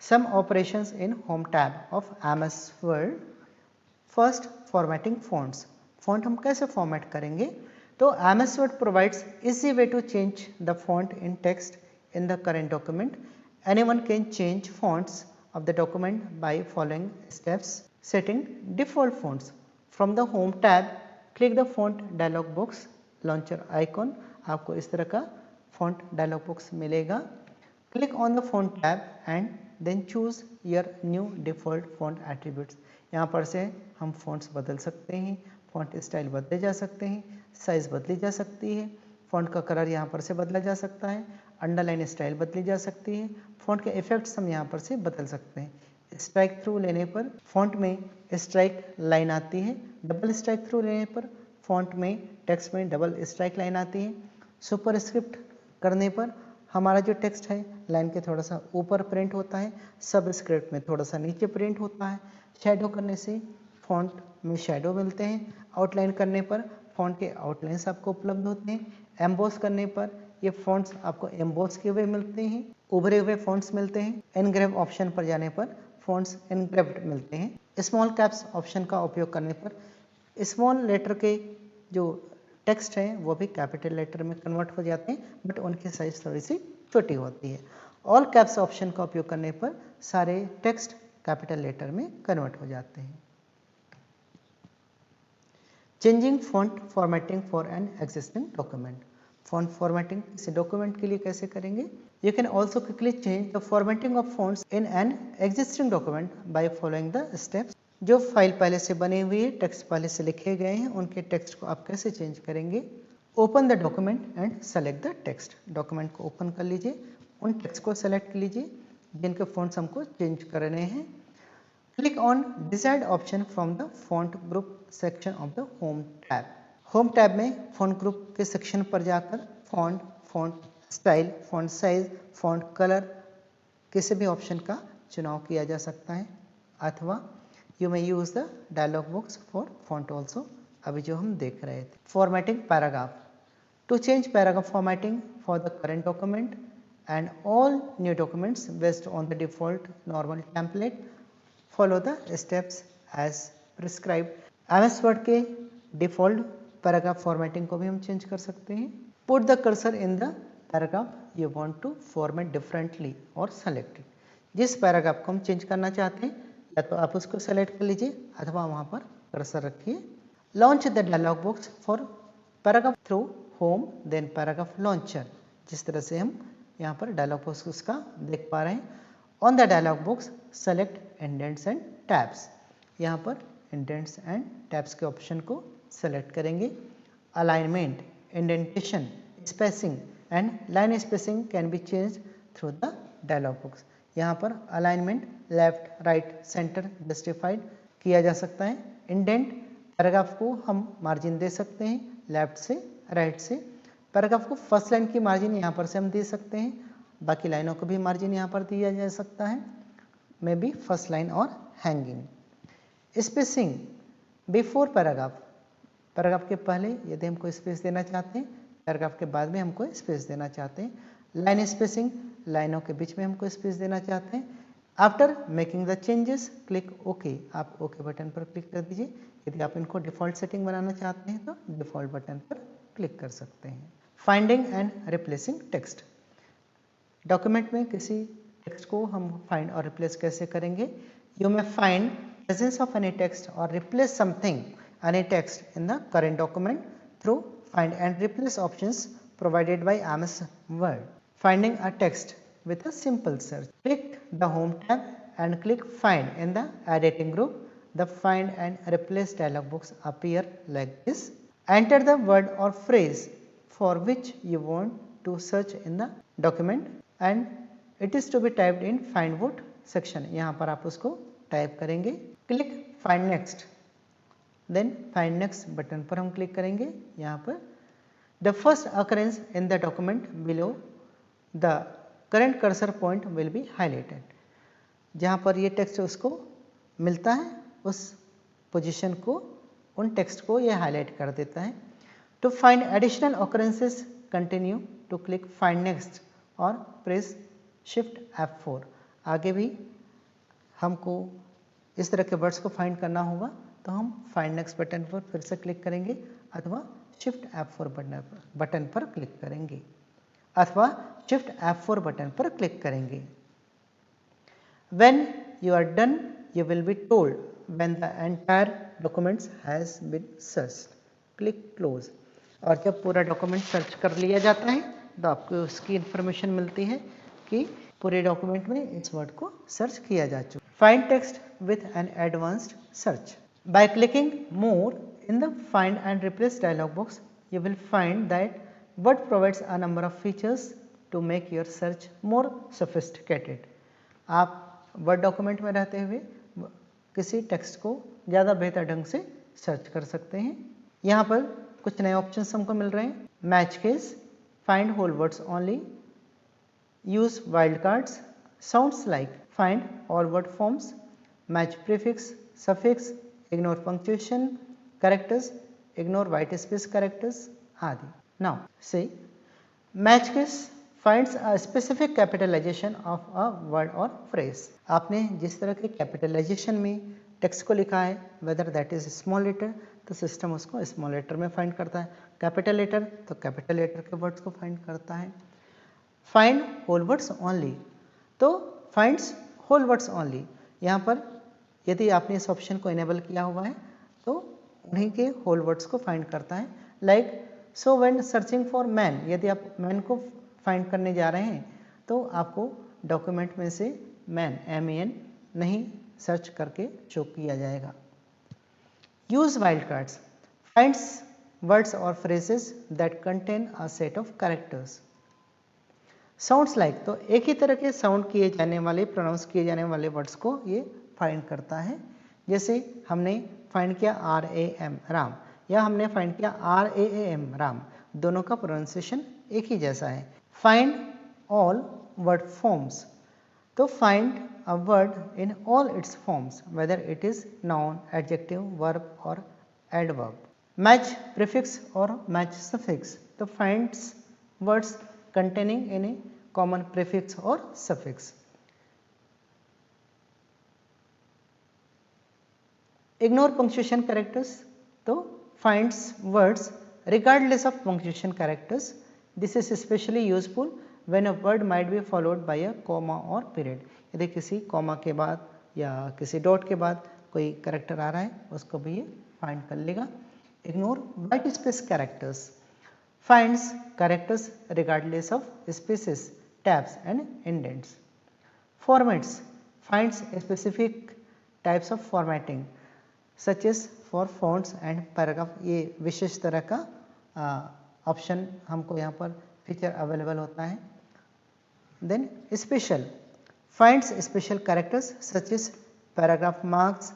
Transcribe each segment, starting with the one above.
Some operations in Home tab of MS Word. First formatting fonts. Font हम कैसे format करेंगे? तो MS Word provides easy way to change the font in text in the current document. Anyone can change fonts of the document by following steps. Setting default fonts. From the Home tab, click the font dialog box, launcher icon. आपको इस तरह का font dialog box मिलेगा. Click on the font tab and then choose your new default font attributes. यहाँ पर से हम fonts बदल सकते हैं, font स्टाइल बदले जा सकते हैं, साइज बदली जा सकती है, font का कलर यहाँ पर से बदला जा सकता है, अंडरलाइन स्टाइल बदली जा सकती है, font के इफेक्ट्स हम यहाँ पर से बदल सकते हैं। स्ट्राइक थ्रू लेने पर font में स्ट्राइक लाइन आती है, डबल स्ट्राइक थ्रू लेने पर font में टेक्स्ट में डबल स्ट्राइक लाइन आती है। सुपरस्क्रिप्ट करने पर हमारा जो टेक्स्ट है लाइन के थोड़ा सा ऊपर प्रिंट होता है, सब स्क्रिप्ट में थोड़ा सा नीचे प्रिंट होता है। शैडो करने से फॉन्ट में शैडो मिलते हैं, आउटलाइन करने पर फॉन्ट के आउटलाइंस आपको उपलब्ध होते हैं, एम्बोस करने पर ये फॉन्ट्स आपको एम्बोस किए हुए मिलते हैं, उभरे हुए फॉन्ट्स मिलते हैं। एनग्रेव ऑप्शन पर जाने पर फॉन्ट्स एनग्रेव्ड मिलते हैं। स्मॉल कैप्स ऑप्शन का उपयोग करने पर स्मॉल लेटर के जो टेक्स्ट है वो भी कैपिटल लेटर में कन्वर्ट हो जाते हैं, बट उनकी साइज थोड़ी सी छोटी होती है। ऑल कैप्स ऑप्शन का उपयोग करने पर सारे टेक्स्ट कैपिटल लेटर में कन्वर्ट हो जाते हैं। Changing font formatting for an existing document. Font formatting किसी डॉक्यूमेंट के लिए कैसे करेंगे? You can also quickly change the formatting of fonts in an existing document by following the steps. जो फाइल पहले से बनी हुई है, टेक्स्ट पहले से लिखे गए हैं, उनके टेक्स्ट को आप कैसे चेंज करेंगे? Open the document and select the text. Document को ओपन कर लीजिए, उन टेक्स्ट को सेलेक्ट कर लीजिए जिनके फॉन्ट्स हमको चेंज करने हैं। Click on desired option from the font group section of the home tab. Home tab में फॉन्ट ग्रुप के सेक्शन पर जाकर font, font style, font size, font colour किसी भी ऑप्शन का चुनाव किया जा सकता है, अथवा you may use the dialogue box for font also, अभी जो हम देख रहे थे। Formatting paragraph. To change paragraph formatting for the current document and all new documents based on the default normal template, follow the steps as prescribed. MS Word के default paragraph formatting को भी हम चेंज कर सकते हैं। Put the cursor in the paragraph you want to format differently और select it. जिस paragraph को हम चेंज करना चाहते हैं या तो आप उसको सेलेक्ट कर लीजिए अथवा वहाँ पर कर्सर रखिए। Launch the dialogue box for paragraph through Home then paragraph launcher. जिस तरह से हम यहाँ पर डायलॉग बॉक्स उसका देख पा रहे हैं। On the dialogue box select indents and tabs. यहाँ पर इंडेंट्स एंड टैब्स के ऑप्शन को सेलेक्ट करेंगे। Alignment, indentation, spacing and line spacing can be change through the dialogue box. यहाँ पर alignment left, right, centre justified किया जा सकता है। इंडेंट, पैराग्राफ को हम मार्जिन दे सकते हैं लेफ्ट से, राइट से। पैराग्राफ को फर्स्ट लाइन की मार्जिन यहाँ पर से हम दे सकते हैं, बाकी लाइनों को भी मार्जिन यहाँ पर दिया जा सकता है, मे बी फर्स्ट लाइन और hanging. Spacing before paragraph, paragraph के पहले यदि हमको स्पेस देना चाहते हैं, पैराग्राफ के बाद में हमको स्पेस देना चाहते हैं। लाइन स्पेसिंग, लाइनों के बीच में हमको स्पेस देना चाहते हैं। After making the changes click okay, आप ओके बटन पर क्लिक कर दीजिए। यदि आप इनको डिफ़ॉल्ट सेटिंग बनाना चाहते हैं तो डिफ़ॉल्ट बटन पर क्लिक कर सकते हैं। Finding and replacing text. Document में किसी टेक्स्ट को हम फाइंड और रिप्लेस कैसे करेंगे? You may find presence of any text और replace something any text in the current document through find and replace options provided by MS Word. Finding a text with a simple search. Click the Home tab and click Find in the editing group. The Find and Replace dialog box appear like this. Enter the word or phrase for which you want to search in the document and it is to be typed in Find What section. यहाँ पर आप उसको type करेंगे। Click Find Next. Then Find Next button पर हम click करेंगे। यहाँ पर The first occurrence in the document below the current cursor point will be highlighted. जहाँ पर ये टेक्स्ट उसको मिलता है उस पोजीशन को, उन टेक्स्ट को ये हाईलाइट कर देता है। To find additional occurrences continue to click Find Next और press Shift F4. आगे भी हमको इस तरह के वर्ड्स को फाइंड करना होगा तो हम फाइंड नेक्स्ट बटन पर फिर से क्लिक करेंगे अथवा शिफ्ट F4 बटन पर क्लिक करेंगे अथवा शिफ्ट F4 बटन पर क्लिक करेंगे। When you are done, you will be told when the entire document has been searched. Click close. और जब पूरा डॉक्यूमेंट सर्च कर लिया जाता है तो आपको उसकी इंफॉर्मेशन मिलती है कि पूरे डॉक्यूमेंट में इस वर्ड को सर्च किया जा चुका। Find text with an advanced search. By clicking more in the find and replace dialog box, you will find that Word provides a number of features to make your search more sophisticated. आप word document में रहते हुए किसी text को ज़्यादा बेहतर ढंग से सर्च कर सकते हैं। यहाँ पर कुछ नए ऑप्शंस हमको मिल रहे हैं। Match case, find whole words only, use wild cards, sounds like, find all word forms, match prefix, suffix, ignore punctuation characters, ignore white space characters आदि। Now say match case finds a specific capitalization of a word or phrase। आपने जिस तरह के capitalisation में text को लिखा है whether that is small letter तो सिस्टम उसको स्मॉल लेटर में फाइंड करता है, कैपिटल लेटर तो कैपिटल लेटर के वर्ड्स को फाइंड करता है। फाइंड होल वर्ड्स ओनली तो फाइंड्स होल वर्ड्स ओनली। यहाँ पर यदि आपने इस ऑप्शन को इनेबल किया हुआ है तो उन्हीं के होल वर्ड्स को फाइंड करता है। Like so when searching for man, यदि आप मैन को फाइंड करने जा रहे हैं तो आपको डॉक्यूमेंट में से मैन MAN नहीं सर्च करके शो किया जाएगा। Use wild cards finds words और phrases that contain a set of characters. Sounds like तो एक ही तरह के साउंड किए जाने वाले, प्रोनाउंस किए जाने वाले वर्ड्स को ये फाइंड करता है। जैसे हमने फाइंड किया RAM राम या हमने फाइंड किया RAAM राम, दोनों का प्रोनाउंसिएशन एक ही जैसा है। फाइंड ऑल वर्ड फॉर्म्स तो find a word in all it's forms whether it is noun, adjective, verb और एडवर्ब। मैच प्रीफिक्स और मैच सफिक्स तो finds words containing any common prefix or suffix. Ignore punctuation characters तो finds words regardless of punctuation characters. This is especially useful when a word might be followed by a comma or period. यदि किसी comma के बाद या किसी dot के बाद कोई कैरेक्टर आ रहा है उसको भी ये फाइंड कर लेगा। Ignore white space characters finds characters regardless of spaces, tabs and indents. Formats finds specific types of formatting such as for fonts and paragraph। ये विशेष तरह का ऑप्शन हमको यहाँ पर फीचर अवेलेबल होता है। Then special finds special characters such as paragraph marks,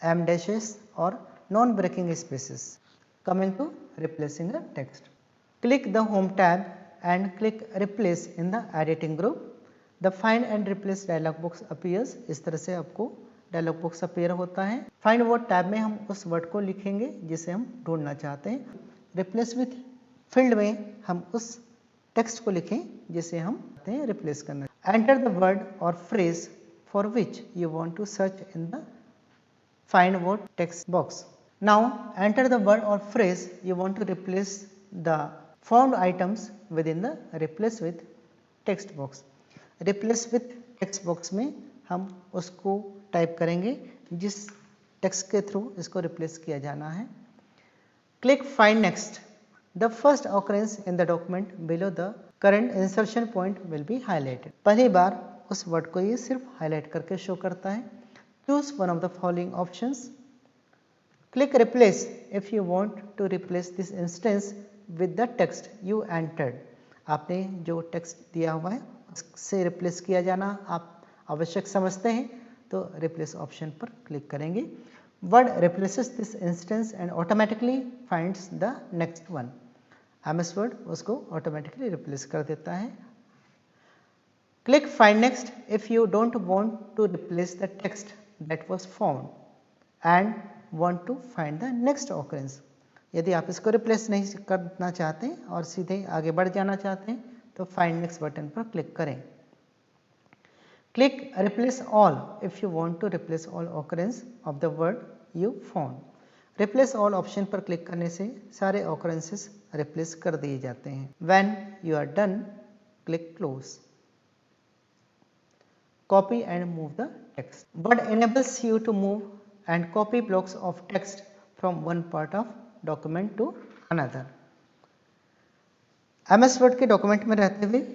M dashes or non-breaking spaces। Coming to replacing a text, click the home tab and click replace in the editing group। The find and replace dialog box appears। इस तरह से आपको dialogue box appear होता है। Find word tab में हम उस word को लिखेंगे जिसे हम ढूंढना चाहते हैं। रिप्लेस विथ फील्ड में हम उस टेक्स्ट को लिखें जिसे हम चाहते हैं रिप्लेस करना। एंटर द वर्ड और phrase for which you want to search in the find word text box. Now enter the word और phrase you want to replace the found items within the replace with text box। replace with text box में हम उसको type करेंगे जिस text के through इसको replace किया जाना है। click find next, the first occurrence in the document below the current insertion point will be highlighted। पहली बार उस वर्ड को ये सिर्फ हाईलाइट करके शो करता है। choose one of the following options। click replace if you want to replace this instance with the text you entered। आपने जो टेक्स्ट दिया हुआ है उससे रिप्लेस किया जाना आप आवश्यक समझते हैं तो रिप्लेस ऑप्शन पर क्लिक करेंगे। Word replaces this instance and automatically finds the next one. MS word उसको ऑटोमेटिकली रिप्लेस कर देता है। Click find next if you don't want to replace the text that was found and want to find the next occurrence. यदि आप इसको replace नहीं करना चाहते और सीधे आगे बढ़ जाना चाहते हैं तो फाइंड नेक्स्ट बटन पर क्लिक करें। Click replace all if you want to replace all occurrence of the word you found. Replace all option पर क्लिक करने से सारे occurrences replace कर दिए जाते हैं. When you are done, click close. Copy and move the text. What enables you to move and copy blocks of text from one part of document to another. MS Word के document में रहते हुए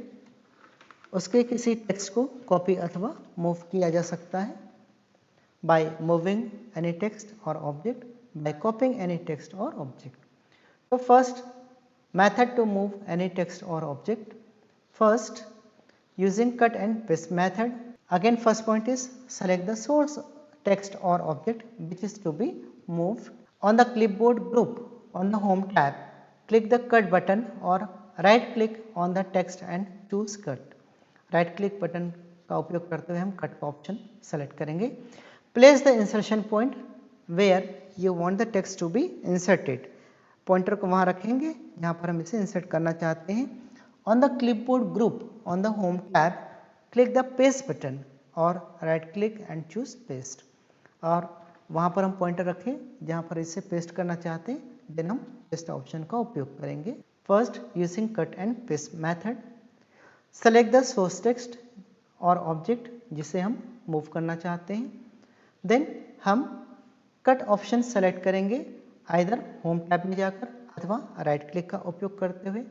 उसके किसी text को copy अथवा move किया जा सकता है by moving any text or object, by copying any text or object. So first method to move any text or object. First, using cut and paste method. Again first point is select the source text or object which is to be moved. On the clipboard group on the home tab, click the cut button or right click on the text and choose cut. Right click button का उपयोग करते हुए हम cut का option select करेंगे. Place the insertion point where you want the text to be inserted. Pointer को वहाँ रखेंगे जहाँ पर हम इसे इंसर्ट करना चाहते हैं. On the clipboard group on the home tab click the paste button और right click and choose paste. और वहाँ पर हम पॉइंटर रखें जहाँ पर इसे पेस्ट करना चाहते हैं, देन हम पेस्ट ऑप्शन का उपयोग करेंगे. First using cut and paste method, select the source text और ऑब्जेक्ट जिसे हम मूव करना चाहते हैं. देन हम कट ऑप्शन सेलेक्ट करेंगे आइदर होम टैब में जाकर अथवा राइट क्लिक का उपयोग करते हुए.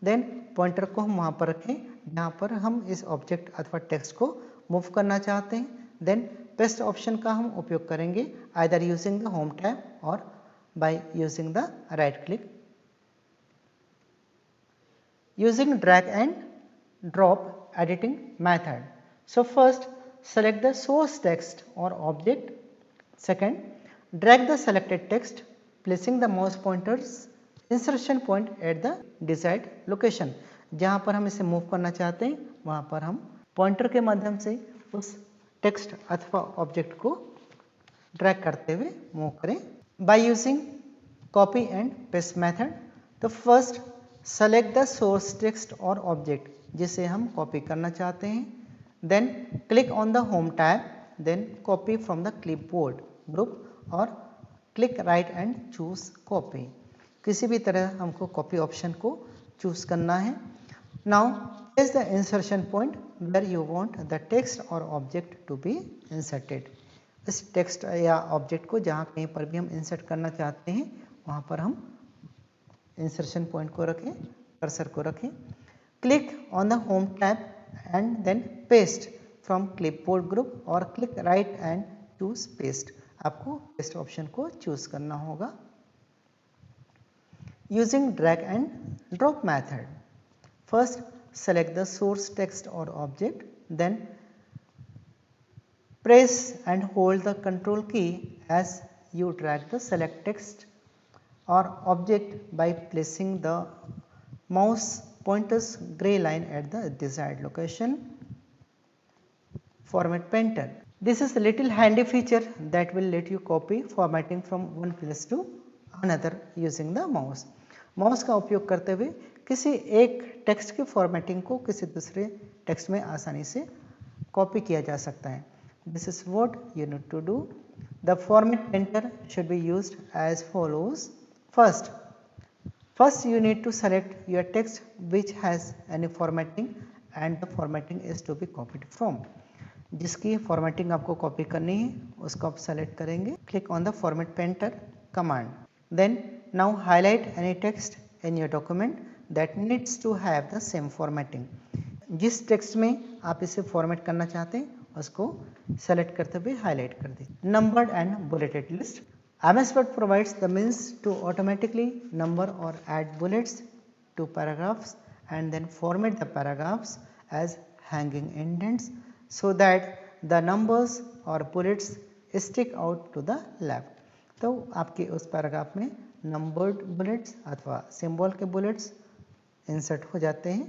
देन पॉइंटर को हम वहाँ पर रखें जहाँ पर हम इस ऑब्जेक्ट अथवा टेक्स्ट को मूव करना चाहते हैं. देन पेस्ट ऑप्शन का हम उपयोग करेंगे either using the home tab और by using the right click. Using drag and drop editing method. So first select the source text or object. Second, drag the selected text placing the mouse pointer's insertion point at the desired location. जहाँ पर हम इसे move करना चाहते हैं वहाँ पर हम पॉइंटर के माध्यम से उस टेक्स्ट अथवा ऑब्जेक्ट को ड्रैग करते हुए मूव करें. By using copy and paste method, तो first select the source text or object जिसे हम कॉपी करना चाहते हैं. Then click on the home tab, then copy from the clipboard group और click right and choose copy. किसी भी तरह हमको कॉपी ऑप्शन को चूज करना है. Now place the insertion point where you want the text और ऑब्जेक्ट टू बी इंसर्टेड. इस टेक्स्ट या ऑब्जेक्ट को जहाँ कहीं पर भी हम इंसर्ट करना चाहते हैं वहाँ पर हम इंसर्शन पॉइंट को रखें, कर्सर को रखें. Click on the home tab and then paste from clipboard group और click right and choose paste. आपको paste ऑप्शन को चूज करना होगा. Using drag and drop method. First select the source text or object, then press and hold the control key as you drag the select text or object by placing the mouse pointer's gray line at the desired location. Format painter. This is a little handy feature that will let you copy formatting from one place to another using the mouse. Mouse का उपयोग करते हुए किसी एक text की formatting को किसी दूसरे टेक्स्ट में आसानी से कॉपी किया जा सकता है. This is what you need to do. The format painter should be used as follows. First you need to select your text which has any formatting and the formatting is to be copied from. जिसकी formatting आपको copy करनी है उसको आप select करेंगे. Click on the format painter command. Then now highlight any text in your document that needs to have the same formatting. जिस text में आप इसे फॉर्मेट करना चाहते हैं उसको सेलेक्ट करते हुए हाईलाइट कर दीजिए. Numbered and bulleted list. MS Word provides the means to automatically number or add bullets to paragraphs and then format the paragraphs as hanging indents so that the numbers or bullets stick out to the left. तो आपके उस paragraph में numbered bullets अथवा symbol के bullets insert हो जाते हैं.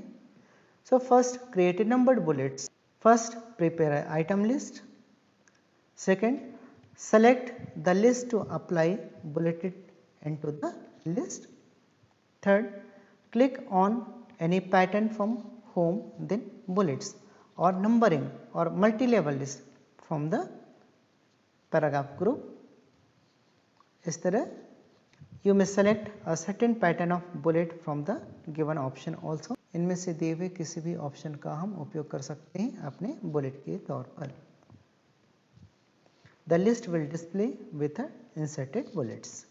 So first create numbered bullets. First prepare item list. Second select the list to apply bulleted into the list. Third, click on any pattern from home then bullets or numbering or multi-level list from the paragraph group. इस तरह you may select a certain pattern of bullet from the given option also. इनमें से दिए हुए किसी भी option का हम उपयोग कर सकते हैं अपने बुलेट के तौर पर. The list will display with inserted bullets.